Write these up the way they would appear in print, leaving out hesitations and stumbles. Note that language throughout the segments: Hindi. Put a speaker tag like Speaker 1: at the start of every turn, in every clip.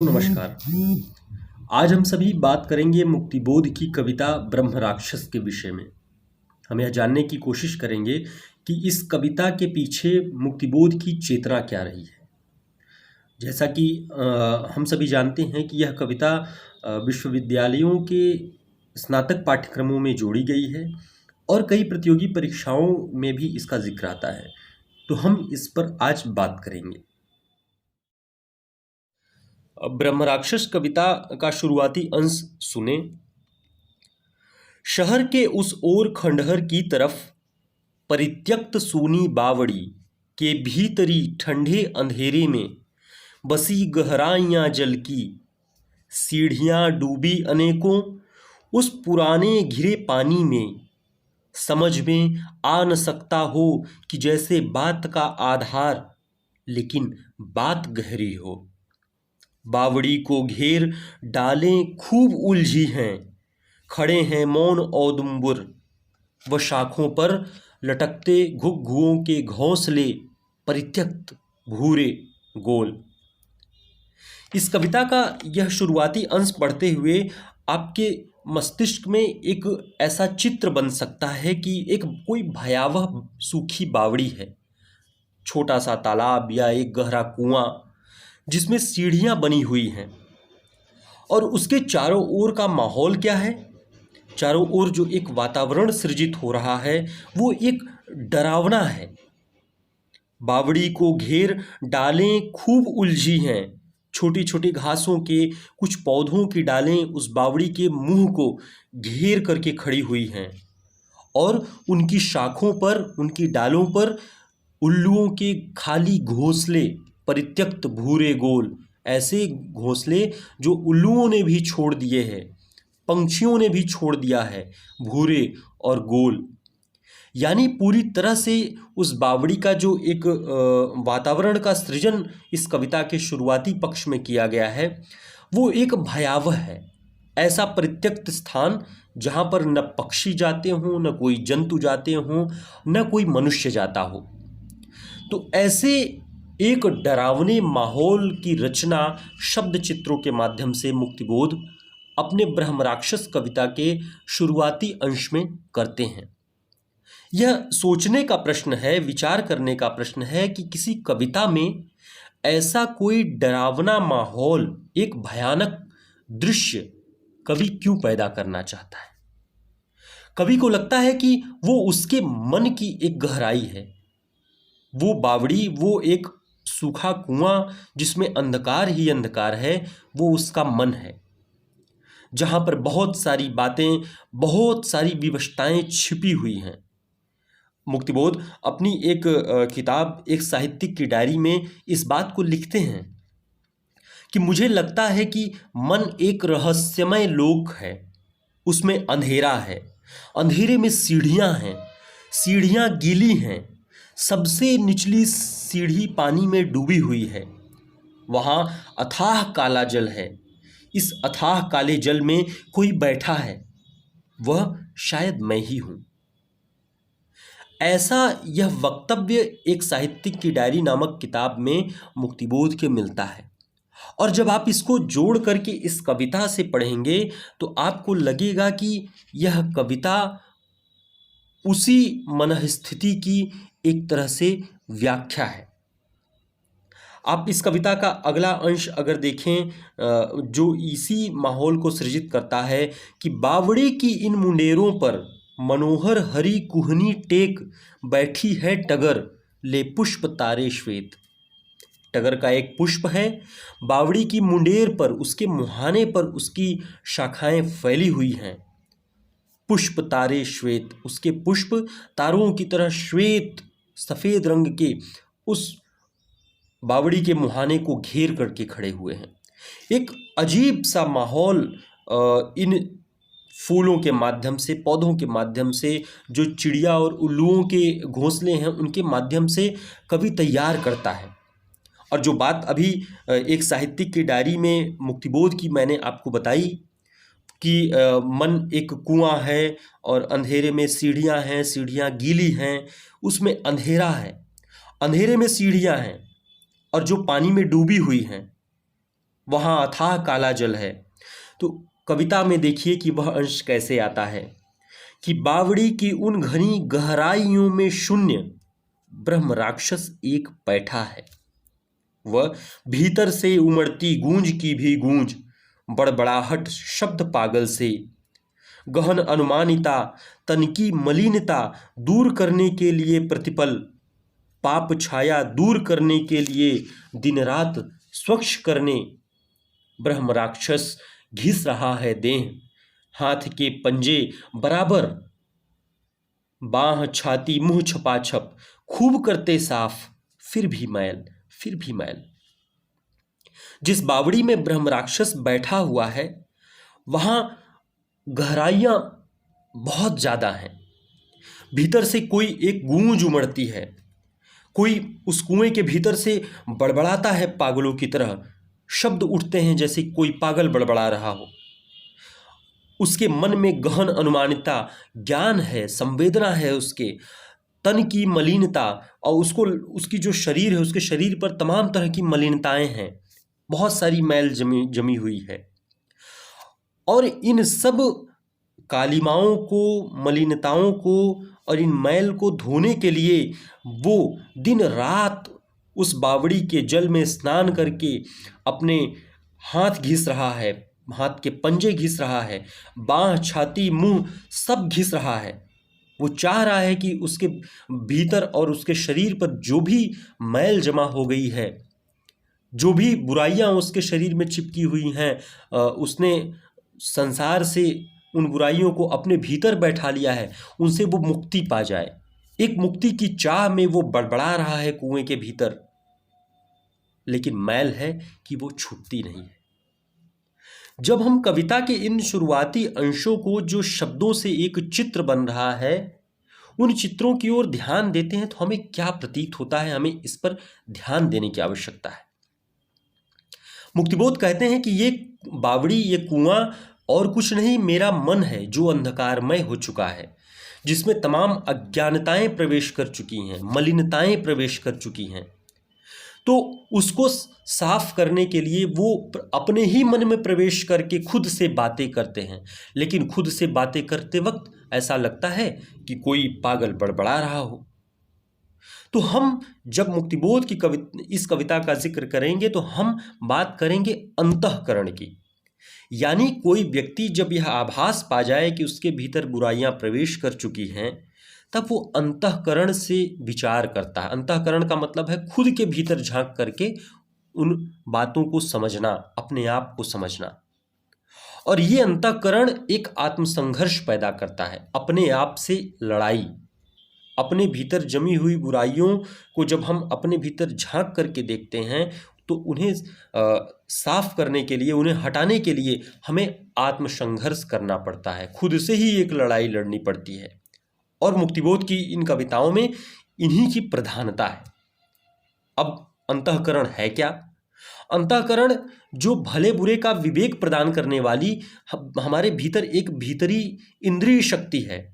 Speaker 1: नमस्कार। आज हम सभी बात करेंगे मुक्तिबोध की कविता ब्रह्म राक्षस के विषय में। हम यह जानने की कोशिश करेंगे कि इस कविता के पीछे मुक्तिबोध की चेतना क्या रही है। जैसा कि हम सभी जानते हैं कि यह कविता विश्वविद्यालयों के स्नातक पाठ्यक्रमों में जोड़ी गई है और कई प्रतियोगी परीक्षाओं में भी इसका जिक्र आता है। तो हम इस पर आज बात करेंगे। ब्रह्म राक्षस कविता का शुरुआती अंश सुने। शहर के उस ओर खंडहर की तरफ परित्यक्त सूनी बावड़ी के भीतरी ठंडे अंधेरे में बसी गहराइयां जल की सीढ़ियां डूबी अनेकों उस पुराने घिरे पानी में समझ में आ न सकता हो कि जैसे बात का आधार लेकिन बात गहरी हो। बावड़ी को घेर डालें खूब उलझी हैं, खड़े हैं मौन औदुंबर व शाखों पर लटकते घुघुओं के घोंसले परित्यक्त भूरे गोल। इस कविता का यह शुरुआती अंश पढ़ते हुए आपके मस्तिष्क में एक ऐसा चित्र बन सकता है कि एक कोई भयावह सूखी बावड़ी है, छोटा सा तालाब या एक गहरा कुआं जिसमें सीढ़ियां बनी हुई हैं और उसके चारों ओर का माहौल क्या है। चारों ओर जो एक वातावरण सृजित हो रहा है वो एक डरावना है। बावड़ी को घेर डालें खूब उलझी हैं, छोटी छोटी घासों के कुछ पौधों की डालें उस बावड़ी के मुंह को घेर करके खड़ी हुई हैं और उनकी शाखों पर उनकी डालों पर उल्लुओं के खाली घोंसले परित्यक्त भूरे गोल, ऐसे घोंसले जो उल्लुओं ने भी छोड़ दिए हैं, पंछियों ने भी छोड़ दिया है, भूरे और गोल। यानी पूरी तरह से उस बावड़ी का जो एक वातावरण का सृजन इस कविता के शुरुआती पक्ष में किया गया है वो एक भयावह है। ऐसा परित्यक्त स्थान जहाँ पर न पक्षी जाते हों, न कोई जंतु जाते हों, न कोई मनुष्य जाता हो। तो ऐसे एक डरावने माहौल की रचना शब्द चित्रों के माध्यम से मुक्तिबोध अपने ब्रह्म राक्षस कविता के शुरुआती अंश में करते हैं। यह सोचने का प्रश्न है, विचार करने का प्रश्न है कि किसी कविता में ऐसा कोई डरावना माहौल, एक भयानक दृश्य कवि क्यों पैदा करना चाहता है। कवि को लगता है कि वो उसके मन की एक गहराई है, वो बावड़ी, वो एक सूखा कुआं जिसमें अंधकार ही अंधकार है, वो उसका मन है जहां पर बहुत सारी बातें, बहुत सारी विवशताएं छिपी हुई हैं। मुक्तिबोध अपनी एक किताब, एक साहित्यिक की डायरी में इस बात को लिखते हैं कि मुझे लगता है कि मन एक रहस्यमय लोक है, उसमें अंधेरा है, अंधेरे में सीढ़ियां हैं, सीढ़ियां गीली हैं, सबसे निचली सीढ़ी पानी में डूबी हुई है, वहाँ अथाह काला जल है, इस अथाह काले जल में कोई बैठा है, वह शायद मैं ही हूँ। ऐसा यह वक्तव्य एक साहित्यिक की डायरी नामक किताब में मुक्तिबोध के मिलता है और जब आप इसको जोड़ करके इस कविता से पढ़ेंगे तो आपको लगेगा कि यह कविता उसी मनःस्थिति की एक तरह से व्याख्या है। आप इस कविता का अगला अंश अगर देखें जो इसी माहौल को सृजित करता है कि बावड़े की इन मुंडेरों पर मनोहर हरी कुहनी टेक बैठी है टगर ले पुष्प तारे श्वेत। टगर का एक पुष्प है, बावड़ी की मुंडेर पर, उसके मुहाने पर उसकी शाखाएं फैली हुई हैं। पुष्प तारे श्वेत, उसके पुष्प तारों की तरह श्वेत सफ़ेद रंग के उस बावड़ी के मुहाने को घेर करके खड़े हुए हैं। एक अजीब सा माहौल इन फूलों के माध्यम से, पौधों के माध्यम से, जो चिड़िया और उल्लुओं के घोंसले हैं उनके माध्यम से कवि तैयार करता है। और जो बात अभी एक साहित्यिक की डायरी में मुक्तिबोध की मैंने आपको बताई कि मन एक कुआं है और अंधेरे में सीढ़ियां हैं, सीढ़ियां गीली हैं, उसमें अंधेरा है, अंधेरे में सीढ़ियां हैं और जो पानी में डूबी हुई हैं, वहाँ अथाह काला जल है। तो कविता में देखिए कि वह अंश कैसे आता है कि बावड़ी की उन घनी गहराइयों में शून्य ब्रह्म राक्षस एक बैठा है। वह भीतर से उमड़ती गूंज की भी गूंज, बड़बड़ाहट शब्द पागल से, गहन अनुमानिता तन की मलिनता दूर करने के लिए प्रतिपल, पाप छाया दूर करने के लिए दिन रात स्वच्छ करने, ब्रह्म राक्षस घिस रहा है देह, हाथ के पंजे बराबर, बाह छाती मुंह छपाछप, खूब करते साफ, फिर भी मैल, फिर भी मैल। जिस बावड़ी में ब्रह्म राक्षस बैठा हुआ है वहां गहराइयां बहुत ज्यादा हैं। भीतर से कोई एक गूंज उमड़ती है, कोई उस कुएं के भीतर से बड़बड़ाता है पागलों की तरह, शब्द उठते हैं जैसे कोई पागल बड़बड़ा रहा हो। उसके मन में गहन अनुमानिता, ज्ञान है, संवेदना है, उसके तन की मलिनता, और उसको उसकी जो शरीर है उसके शरीर पर तमाम तरह की मलिनताएं हैं, बहुत सारी मैल जमी हुई है। और इन सब कालिमाओं को, मलिनताओं को और इन मैल को धोने के लिए वो दिन रात उस बावड़ी के जल में स्नान करके अपने हाथ घिस रहा है, हाथ के पंजे घिस रहा है, बाह छाती मुंह सब घिस रहा है। वो चाह रहा है कि उसके भीतर और उसके शरीर पर जो भी मैल जमा हो गई है, जो भी बुराइयां उसके शरीर में चिपकी हुई हैं, उसने संसार से उन बुराइयों को अपने भीतर बैठा लिया है, उनसे वो मुक्ति पा जाए। एक मुक्ति की चाह में वो बड़बड़ा रहा है कुएं के भीतर, लेकिन मैल है कि वो छूटती नहीं है। जब हम कविता के इन शुरुआती अंशों को, जो शब्दों से एक चित्र बन रहा है, उन चित्रों की ओर ध्यान देते हैं तो हमें क्या प्रतीत होता है, हमें इस पर ध्यान देने की आवश्यकता है। मुक्तिबोध कहते हैं कि ये बावड़ी, ये कुआं और कुछ नहीं, मेरा मन है जो अंधकारमय हो चुका है, जिसमें तमाम अज्ञानताएं प्रवेश कर चुकी हैं, मलिनताएं प्रवेश कर चुकी हैं। तो उसको साफ करने के लिए वो अपने ही मन में प्रवेश करके खुद से बातें करते हैं, लेकिन खुद से बातें करते वक्त ऐसा लगता है कि कोई पागल बड़बड़ा रहा हो। तो हम जब मुक्तिबोध की इस कविता का जिक्र करेंगे तो हम बात करेंगे अंतःकरण की। यानी कोई व्यक्ति जब यह आभास पा जाए कि उसके भीतर बुराइयां प्रवेश कर चुकी हैं, तब वो अंतःकरण से विचार करता है। अंतःकरण का मतलब है खुद के भीतर झांक करके उन बातों को समझना, अपने आप को समझना। और ये अंतःकरण एक आत्मसंघर्ष पैदा करता है, अपने आप से लड़ाई। अपने भीतर जमी हुई बुराइयों को जब हम अपने भीतर झांक करके देखते हैं तो उन्हें साफ करने के लिए, उन्हें हटाने के लिए हमें आत्मसंघर्ष करना पड़ता है, खुद से ही एक लड़ाई लड़नी पड़ती है। और मुक्तिबोध की इन कविताओं में इन्हीं की प्रधानता है। अब अंतःकरण है क्या? अंतःकरण जो भले बुरे का विवेक प्रदान करने वाली हमारे भीतर एक भीतरी इंद्रिय शक्ति है,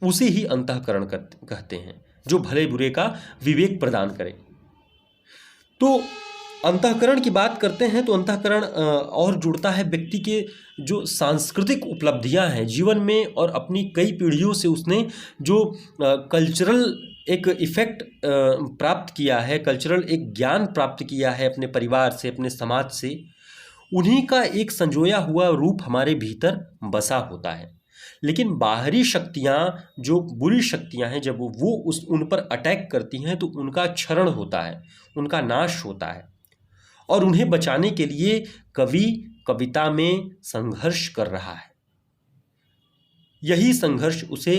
Speaker 1: उसे ही अंतःकरण कहते हैं, जो भले बुरे का विवेक प्रदान करे। तो अंतःकरण की बात करते हैं तो अंतःकरण और जुड़ता है व्यक्ति के जो सांस्कृतिक उपलब्धियां हैं जीवन में, और अपनी कई पीढ़ियों से उसने जो कल्चरल एक इफेक्ट प्राप्त किया है, कल्चरल एक ज्ञान प्राप्त किया है अपने परिवार से, अपने समाज से, उन्हीं का एक संजोया हुआ रूप हमारे भीतर बसा होता है। लेकिन बाहरी शक्तियां, जो बुरी शक्तियां हैं, जब वो उन पर अटैक करती हैं तो उनका क्षरण होता है, उनका नाश होता है। और उन्हें बचाने के लिए कवि कविता में संघर्ष कर रहा है। यही संघर्ष उसे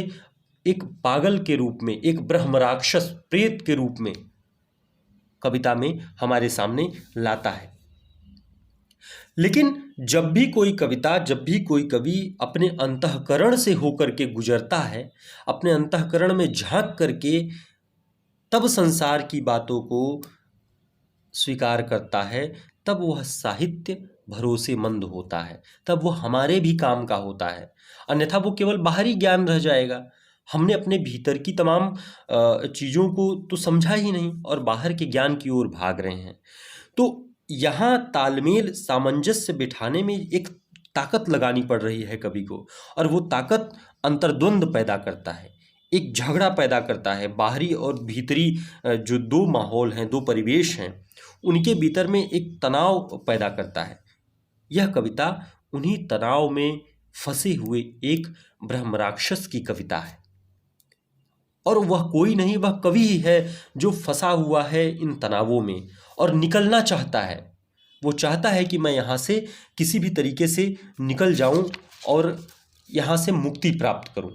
Speaker 1: एक पागल के रूप में, एक ब्रह्म राक्षस प्रेत के रूप में कविता में हमारे सामने लाता है। लेकिन जब भी कोई कविता, जब भी कोई कवि अपने अंतःकरण से होकर के गुजरता है, अपने अंतःकरण में झांक करके तब संसार की बातों को स्वीकार करता है, तब वह साहित्य भरोसेमंद होता है, तब वह हमारे भी काम का होता है। अन्यथा वो केवल बाहरी ज्ञान रह जाएगा। हमने अपने भीतर की तमाम चीज़ों को तो समझा ही नहीं और बाहर के ज्ञान की ओर भाग रहे हैं। तो यहाँ तालमेल सामंजस्य बिठाने में एक ताकत लगानी पड़ रही है कवि को, और वो ताकत अंतर्द्वंद पैदा करता है, एक झगड़ा पैदा करता है। बाहरी और भीतरी जो दो माहौल हैं, दो परिवेश हैं, उनके भीतर में एक तनाव पैदा करता है। यह कविता उन्हीं तनाव में फंसे हुए एक ब्रह्म राक्षस की कविता है, और वह कोई नहीं, वह कवि ही है जो फंसा हुआ है इन तनावों में और निकलना चाहता है। वो चाहता है कि मैं यहाँ से किसी भी तरीके से निकल जाऊं और यहाँ से मुक्ति प्राप्त करूं।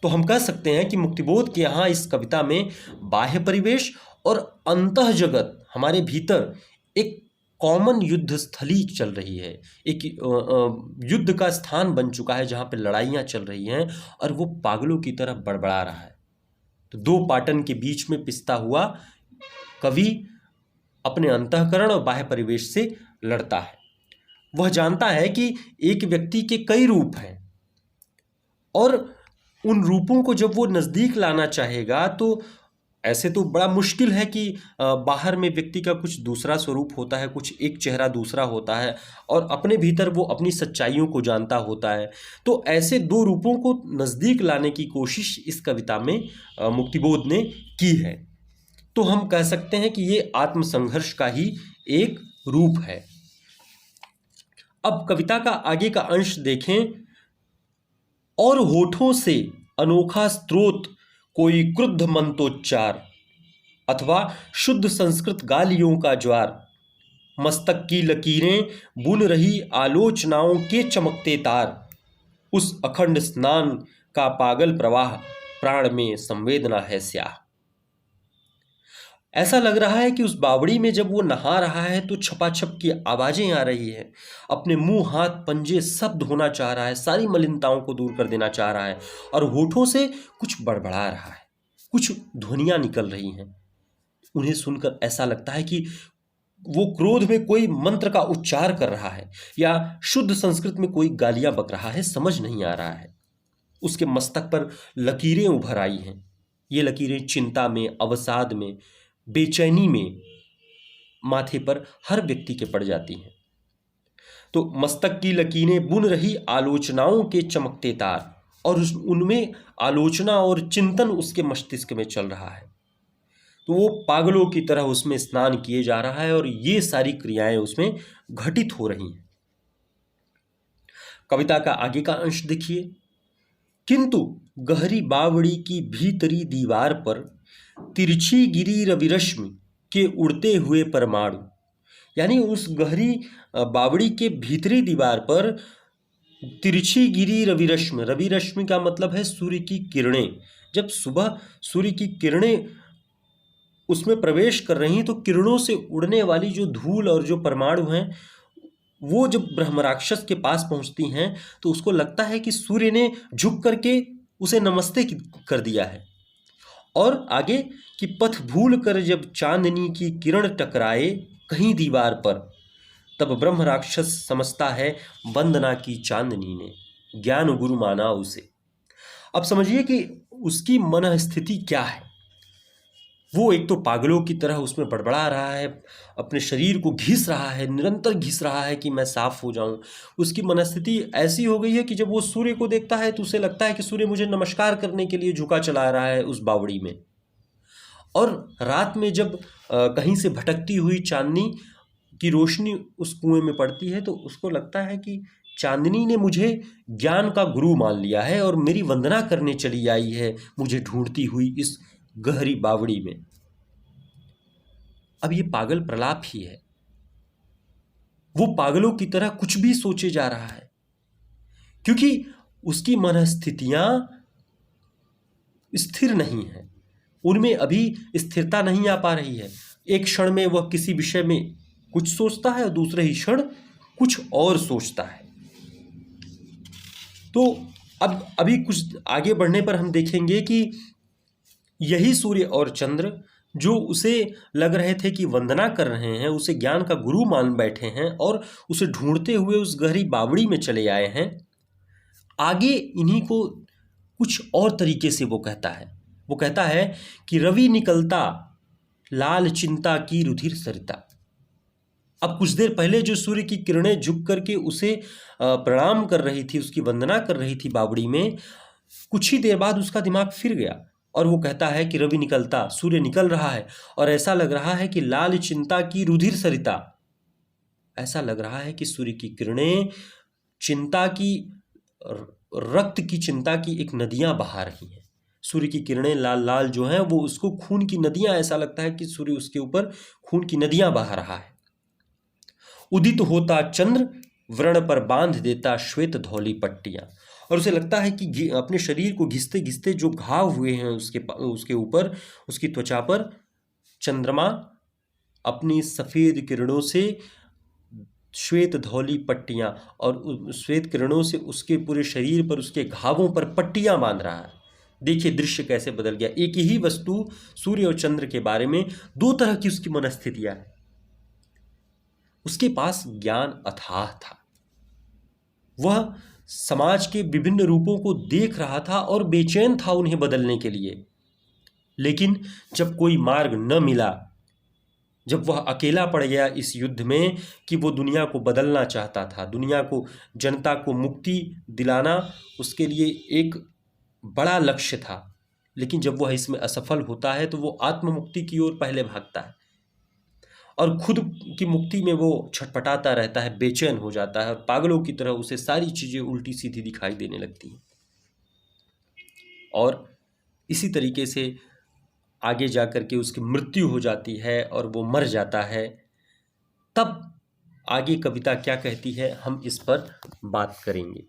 Speaker 1: तो हम कह सकते हैं कि मुक्तिबोध के यहाँ इस कविता में बाह्य परिवेश और अंतः जगत, हमारे भीतर एक कॉमन युद्ध स्थली चल रही है, एक युद्ध का स्थान बन चुका है जहाँ पे लड़ाइयाँ चल रही हैं, और वो पागलों की तरह बड़बड़ा रहा है। तो दो पाटन के बीच में पिसता हुआ कवि अपने अंतःकरण और बाह्य परिवेश से लड़ता है। वह जानता है कि एक व्यक्ति के कई रूप हैं, और उन रूपों को जब वो नज़दीक लाना चाहेगा तो ऐसे तो बड़ा मुश्किल है कि बाहर में व्यक्ति का कुछ दूसरा स्वरूप होता है, कुछ एक चेहरा दूसरा होता है, और अपने भीतर वो अपनी सच्चाइयों को जानता होता है। तो ऐसे दो रूपों को नज़दीक लाने की कोशिश इस कविता में मुक्तिबोध ने की है। तो हम कह सकते हैं कि ये आत्मसंघर्ष का ही एक रूप है। अब कविता का आगे का अंश देखें। और होठों से अनोखा स्रोत कोई क्रुद्ध मंत्रोच्चार, अथवा शुद्ध संस्कृत गालियों का ज्वार, मस्तक की लकीरें बुन रही आलोचनाओं के चमकते तार, उस अखंड स्नान का पागल प्रवाह, प्राण में संवेदना है स्याह। ऐसा लग रहा है कि उस बावड़ी में जब वो नहा रहा है तो छपाछप की आवाजें आ रही हैं, अपने मुंह हाथ पंजे सब धोना चाह रहा है, सारी मलिनताओं को दूर कर देना चाह रहा है, और होठों से कुछ बड़बड़ा रहा है, कुछ ध्वनियां निकल रही हैं। उन्हें सुनकर ऐसा लगता है कि वो क्रोध में कोई मंत्र का उच्चार कर रहा है या शुद्ध संस्कृत में कोई गालियां बक रहा है, समझ नहीं आ रहा है। उसके मस्तक पर लकीरें उभर आई हैं। ये लकीरें चिंता में, अवसाद में, बेचैनी में माथे पर हर व्यक्ति के पड़ जाती हैं। तो मस्तक की लकीरें बुन रही आलोचनाओं के चमकते तार, और उनमें आलोचना और चिंतन उसके मस्तिष्क में चल रहा है। तो वो पागलों की तरह उसमें स्नान किए जा रहा है, और ये सारी क्रियाएं उसमें घटित हो रही हैं। कविता का आगे का अंश देखिए। किंतु गहरी बावड़ी की भीतरी दीवार पर तिरछी गिरी रविरश्मि के उड़ते हुए परमाणु, यानी उस गहरी बावड़ी के भीतरी दीवार पर तिरछी गिरी रविरश्मि, रविरश्मि का मतलब है सूर्य की किरणें। जब सुबह सूर्य की किरणें उसमें प्रवेश कर रही तो किरणों से उड़ने वाली जो धूल और जो परमाणु हैं, वो जब ब्रह्मराक्षस के पास पहुंचती हैं तो उसको लगता है कि सूर्य ने झुक करके उसे नमस्ते कर दिया है। और आगे कि पथ भूल कर जब चांदनी की किरण टकराए कहीं दीवार पर, तब ब्रह्म राक्षस समझता है वंदना की चांदनी ने ज्ञान गुरु माना उसे। अब समझिए कि उसकी मन स्थिति क्या है। वो एक तो पागलों की तरह उसमें बड़बड़ा रहा है, अपने शरीर को घिस रहा है, निरंतर घिस रहा है कि मैं साफ हो जाऊं। उसकी मनस्थिति ऐसी हो गई है कि जब वो सूर्य को देखता है तो उसे लगता है कि सूर्य मुझे नमस्कार करने के लिए झुका चला रहा है उस बावड़ी में। और रात में जब कहीं से भटकती हुई चांदनी की रोशनी उस कुएं में पड़ती है तो उसको लगता है कि चांदनी ने मुझे ज्ञान का गुरु मान लिया है और मेरी वंदना करने चली आई है मुझे ढूंढती हुई इस गहरी बावड़ी में। अब ये पागल प्रलाप ही है। वो पागलों की तरह कुछ भी सोचे जा रहा है, क्योंकि उसकी मनस्थितियां स्थिर नहीं है, उनमें अभी स्थिरता नहीं आ पा रही है। एक क्षण में वह किसी विषय में कुछ सोचता है और दूसरे ही क्षण कुछ और सोचता है। तो अब अभी कुछ आगे बढ़ने पर हम देखेंगे कि यही सूर्य और चंद्र जो उसे लग रहे थे कि वंदना कर रहे हैं, उसे ज्ञान का गुरु मान बैठे हैं और उसे ढूंढते हुए उस गहरी बावड़ी में चले आए हैं, आगे इन्हीं को कुछ और तरीके से वो कहता है। वो कहता है कि रवि निकलता लाल चिंता की रुधिर सरिता। अब कुछ देर पहले जो सूर्य की किरणें झुक करके उसे प्रणाम कर रही थी, उसकी वंदना कर रही थी बावड़ी में, कुछ ही देर बाद उसका दिमाग फिर गया और वो कहता है कि रवि निकलता, सूर्य निकल रहा है और ऐसा लग रहा है कि लाल चिंता की रुधिर सरिता, ऐसा लग रहा है कि सूर्य की किरणें चिंता की, रक्त की चिंता की एक नदियां बहा रही हैं। सूर्य की किरणें लाल लाल जो हैं वो उसको खून की नदियां, ऐसा लगता है कि सूर्य उसके ऊपर खून की नदियां बहा रहा है। उदित होता चंद्र व्रण पर बांध देता श्वेत धौली पट्टियां, और उसे लगता है कि अपने शरीर को घिसते घिसते जो घाव हुए हैं उसके ऊपर, उसकी त्वचा पर, चंद्रमा अपनी सफेद किरणों से श्वेत धौली पट्टियां, और श्वेत किरणों से उसके पूरे शरीर पर, उसके घावों पर पट्टियां बांध रहा है। देखिए दृश्य कैसे बदल गया। एक ही वस्तु सूर्य और चंद्र के बारे में दो तरह की उसकी मनस्थितियां हैं। उसके पास ज्ञान अथाह था, वह समाज के विभिन्न रूपों को देख रहा था और बेचैन था उन्हें बदलने के लिए। लेकिन जब कोई मार्ग न मिला, जब वह अकेला पड़ गया इस युद्ध में कि वो दुनिया को बदलना चाहता था, दुनिया को, जनता को मुक्ति दिलाना उसके लिए एक बड़ा लक्ष्य था, लेकिन जब वह इसमें असफल होता है तो वो आत्ममुक्ति की ओर पहले भागता है और खुद की मुक्ति में वो छटपटाता रहता है, बेचैन हो जाता है और पागलों की तरह उसे सारी चीज़ें उल्टी सीधी दिखाई देने लगती हैं। और इसी तरीके से आगे जा कर के उसकी मृत्यु हो जाती है और वो मर जाता है। तब आगे कविता क्या कहती है, हम इस पर बात करेंगे।